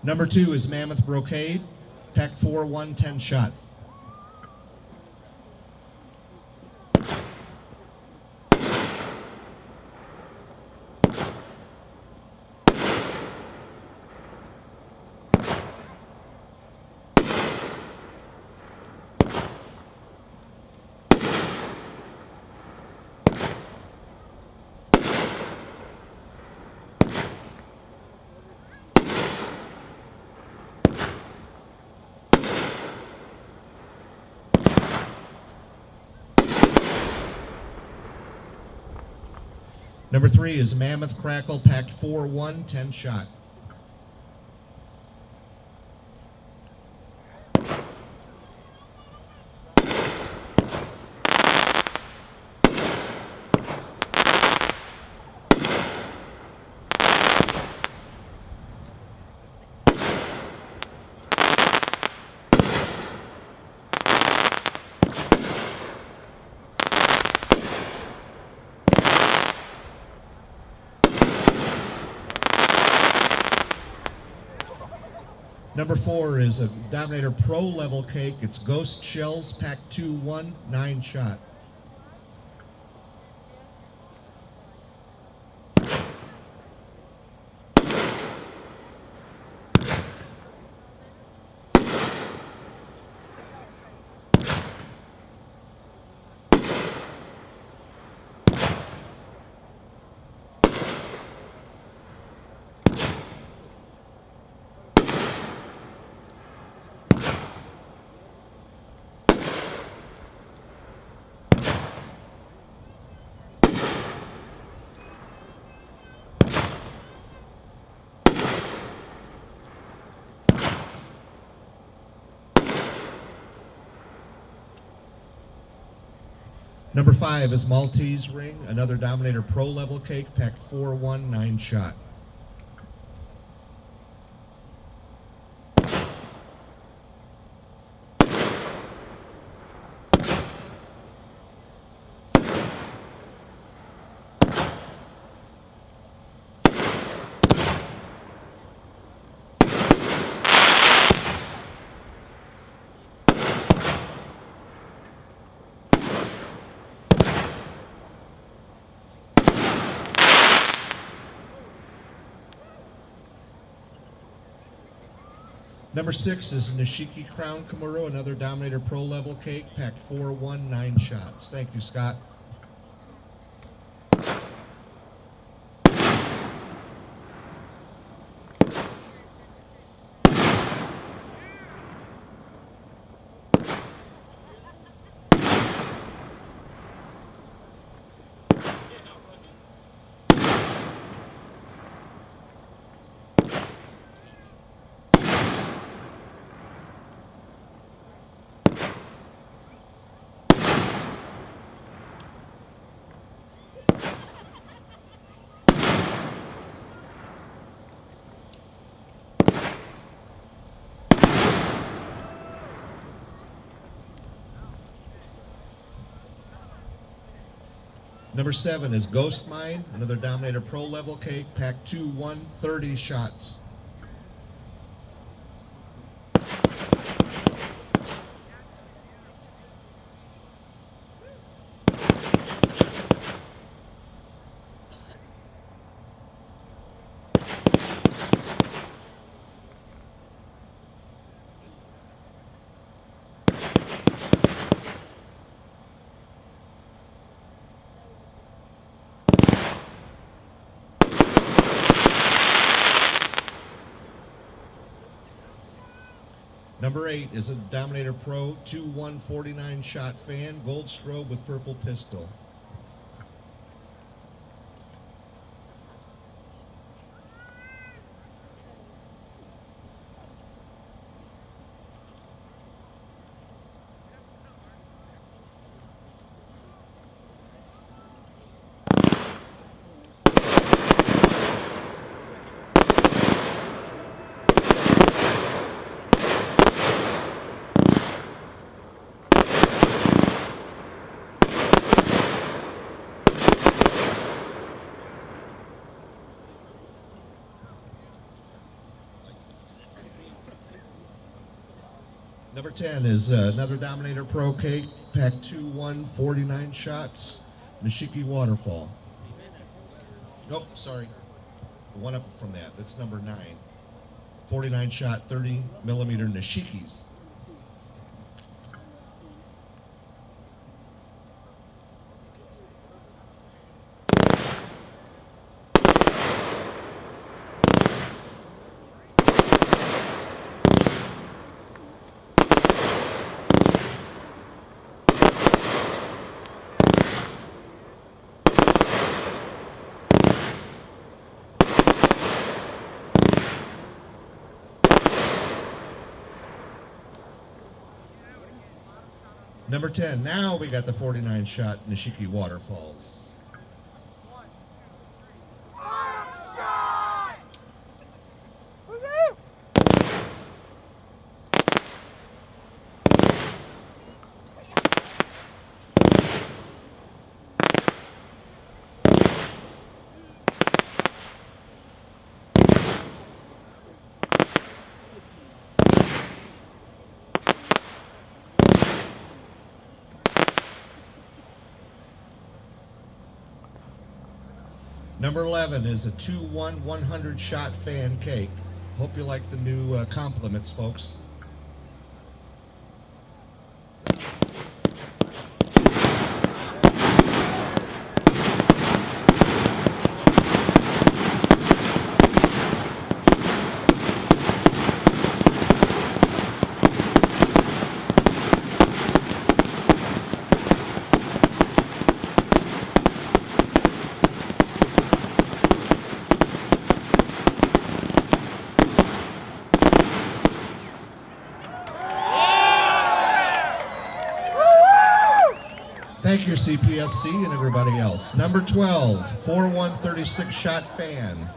Number 2 is Mammoth Brocade, pack 4, 1, 10 shots. Number 3 is Mammoth Crackle, packed 4, 1, 10 shot. Number 4 is a Dominator Pro level cake. It's Ghost Shells, pack 2, 1, 9 shot. Number 5 is Maltese Ring, another Dominator Pro level cake, packed 4, 1, 9 shot. Number 6 is Nishiki Crown Kamuro, another Dominator Pro level cake, packed 4, 1, 9 shots. Thank you, Scott. Number 7 is Ghost Mine, another Dominator Pro level cake, pack 2, 1, 30 shots. Number 8 is a Dominator Pro 2-1-49 shot fan, gold strobe with purple pistol. Number 10 is another Dominator Pro cake, pack 2-1, 49 shots, Nishiki Waterfall. Nope, sorry. One up from that. That's number 9. 49 shot, 30 millimeter Nishikis. Number 10, now we got the 49 shot Nishiki Waterfalls. Number 11 is a 2-1, 100 shot fan cake. Hope you like the new compliments, folks. Thank you, CPSC and everybody else. Number 12, 4-1, 36 shot fan.